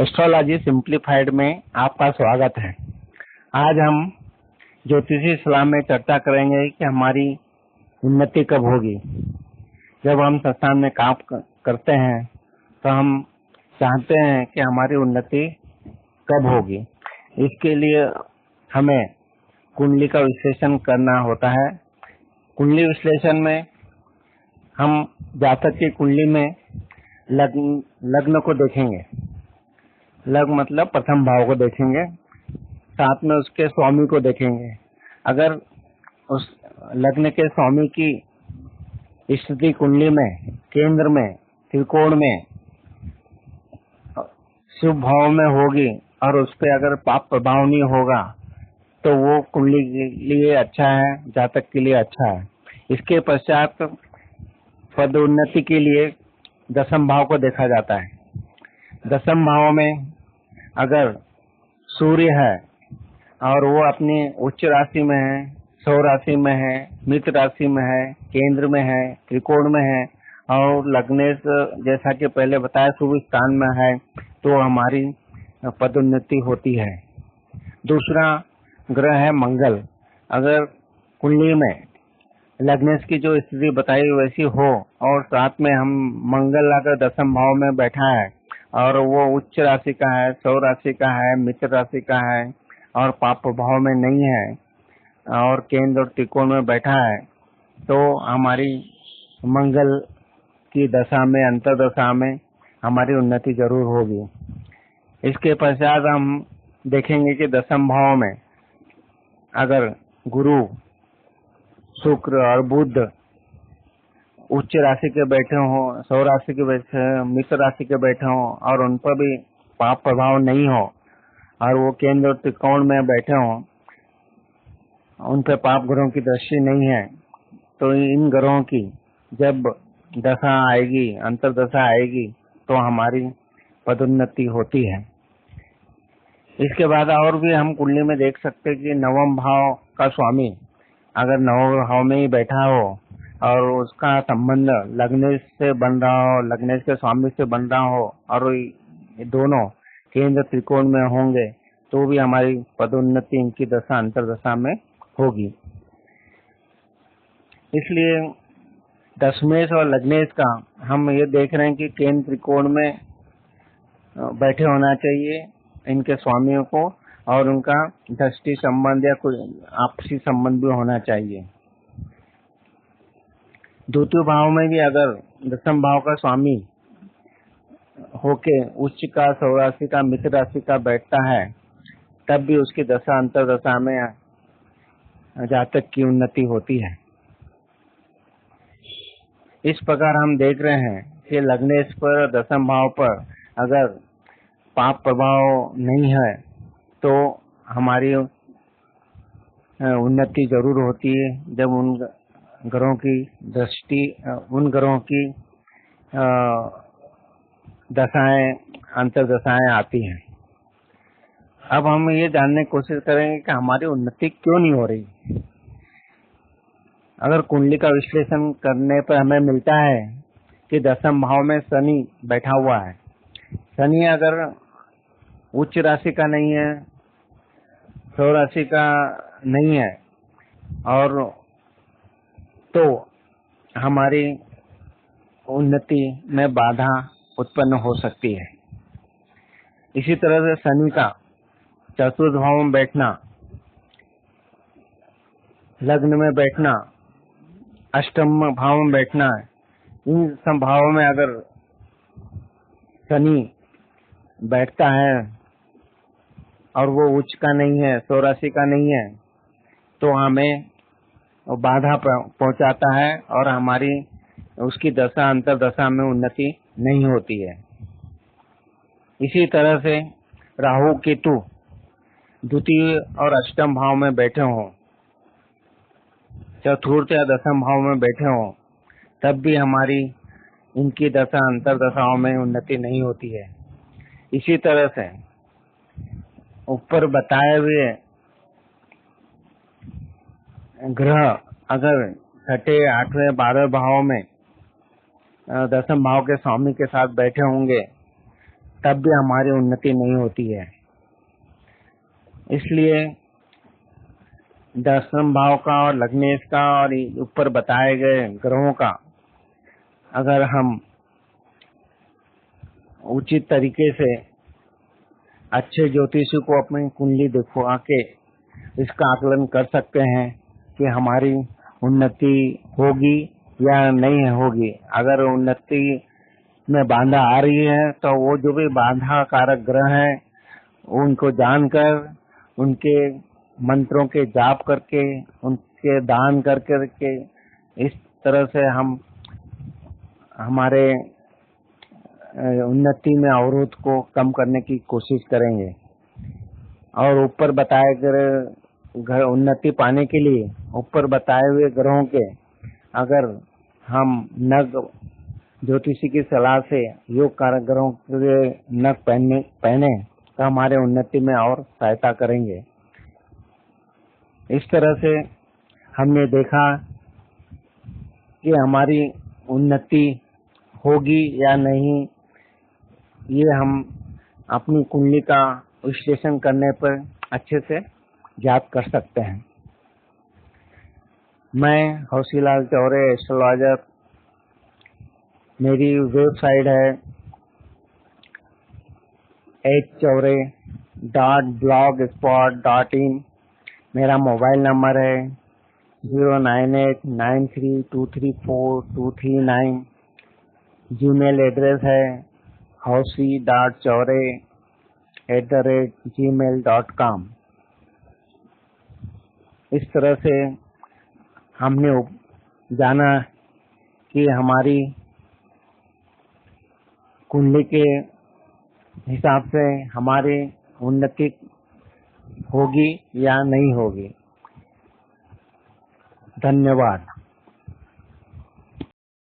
Astrology simplified में आपका स्वागत है। आज हम ज्योतिषी सलाह में चर्चा करेंगे कि हमारी उन्नति कब होगी। जब हम संस्थान में काम करते हैं तो हम चाहते हैं कि हमारी उन्नति कब होगी। इसके लिए हमें कुंडली का विश्लेषण करना होता है। कुंडली विश्लेषण में हम जातक की कुंडली में लग्न को देखेंगे। लग्न मतलब प्रथम भाव को देखेंगे, साथ में उसके स्वामी को देखेंगे। अगर उस लग्न के स्वामी की स्थिति कुंडली में, केंद्र में, त्रिकोण में, शुभ भाव में होगी और उस पर अगर पाप प्रभाव नहीं होगा तो वो कुंडली के लिए अच्छा है, जातक के लिए अच्छा है। इसके पश्चात पदोन्नति के लिए दसम भाव को देखा जाता है। दसम भाव में अगर सूर्य है और वो अपनी उच्च राशि में है, सौ राशि में है, मित्र राशि में है, केंद्र में है, त्रिकोण में है और लग्नेश जैसा कि पहले बताया शुभ स्थान में है तो हमारी पदोन्नति होती है। दूसरा ग्रह है मंगल। अगर कुंडली में लग्नेश की जो स्थिति बताई वैसी हो और साथ में हम मंगल अगर दसम भाव में बैठा है और वो उच्च राशि का है, सौ राशि का है, मित्र राशि का है और पाप भाव में नहीं है और केंद्र और त्रिकोण में बैठा है तो हमारी मंगल की दशा में, अंतर्दशा में हमारी उन्नति जरूर होगी। इसके पश्चात हम देखेंगे कि दसम भाव में अगर गुरु, शुक्र और बुध उच्च राशि के बैठे हों, सौ राशि के बैठे, मित्र राशि के बैठे हों और उन पर भी पाप प्रभाव नहीं हो और वो केंद्र और त्रिकोण में बैठे हों, उन पर पाप ग्रहों की दृष्टि नहीं है तो इन ग्रहों की जब दशा आएगी, अंतर्दशा आएगी तो हमारी पदोन्नति होती है। इसके बाद और भी हम कुंडली में देख सकते हैं कि नवम भाव का स्वामी अगर नवम भाव में ही बैठा हो और उसका संबंध लग्नेश से बन रहा हो, लग्नेश के स्वामी से बन रहा हो और ये दोनों केंद्र त्रिकोण में होंगे तो भी हमारी पदोन्नति इनकी दशा अंतर्दशा में होगी। इसलिए दशमेश और लग्नेश का हम ये देख रहे हैं कि केंद्र त्रिकोण में बैठे होना चाहिए इनके स्वामियों को और उनका दृष्टि संबंध या कोई आपसी संबंध भी होना चाहिए। द्वितीय भाव में भी अगर दसम भाव का स्वामी होके उच्च का, सौ राशि का, मित्र राशि का बैठता है तब भी उसकी दशा अंतर्दशा में जातक की उन्नति होती है। इस प्रकार हम देख रहे हैं कि लग्नेश पर, दसम भाव पर अगर पाप प्रभाव नहीं है तो हमारी उन्नति जरूर होती है जब उन ग्रहों की दृष्टि, उन ग्रहों की दशाएं, अंतर्दशाएं आती हैं। अब हम ये जानने की कोशिश करेंगे कि हमारी उन्नति क्यों नहीं हो रही। अगर कुंडली का विश्लेषण करने पर हमें मिलता है कि दसम भाव में शनि बैठा हुआ है, शनि अगर उच्च राशि का नहीं है, सौ राशि का नहीं है और तो हमारी उन्नति में बाधा उत्पन्न हो सकती है। इसी तरह से शनि का चतुर्थ भाव में बैठना, लग्न में बैठना, अष्टम भाव में बैठना, इन सब भावों में अगर शनि बैठता है और वो उच्च का नहीं है, सौ राशि का नहीं है तो हमें बाधा पहुंचाता है और हमारी उसकी दशा अंतर्दशा में उन्नति नहीं होती है। इसी तरह से राहु केतु द्वितीय और अष्टम भाव में बैठे हों, चतुर्थ या दसम भाव में बैठे हों तब भी हमारी इनकी दशा अंतर्दशाओं में उन्नति नहीं होती है। इसी तरह से ऊपर बताए हुए ग्रह अगर छठे, आठवें, 12वें भाव में दसम भाव के स्वामी के साथ बैठे होंगे तब भी हमारी उन्नति नहीं होती है। इसलिए दशम भाव का और लग्नेश का और ऊपर बताए गए ग्रहों का अगर हम उचित तरीके से अच्छे ज्योतिषी को अपनी कुंडली दिखवा के इसका आकलन कर सकते हैं कि हमारी उन्नति होगी या नहीं होगी। अगर उन्नति में बाधा आ रही है तो वो जो भी बाधा कारक ग्रह है उनको जानकर उनके मंत्रों के जाप करके उनके दान करके इस तरह से हम हमारे उन्नति में अवरोध को कम करने की कोशिश करेंगे। और ऊपर बताए गए उन्नति पाने के लिए ऊपर बताए हुए ग्रहों के अगर हम नग ज्योतिषी की सलाह से योग कारक ग्रहों के नग पहने तो हमारे उन्नति में और सहायता करेंगे। इस तरह से हमने देखा कि हमारी उन्नति होगी या नहीं, ये हम अपनी कुंडली का विश्लेषण करने पर अच्छे से ज्ञात कर सकते हैं। मैं हौसीलाल चौरे एस्ट्रोलॉजर, मेरी वेबसाइट है hchaure.blogspot.in। मेरा मोबाइल नंबर है 09893234239। जीमेल एड्रेस है hausi.chaure@gmail.com। इस तरह से हमने जाना कि हमारी कुंडली के हिसाब से हमारी उन्नति होगी या नहीं होगी। धन्यवाद।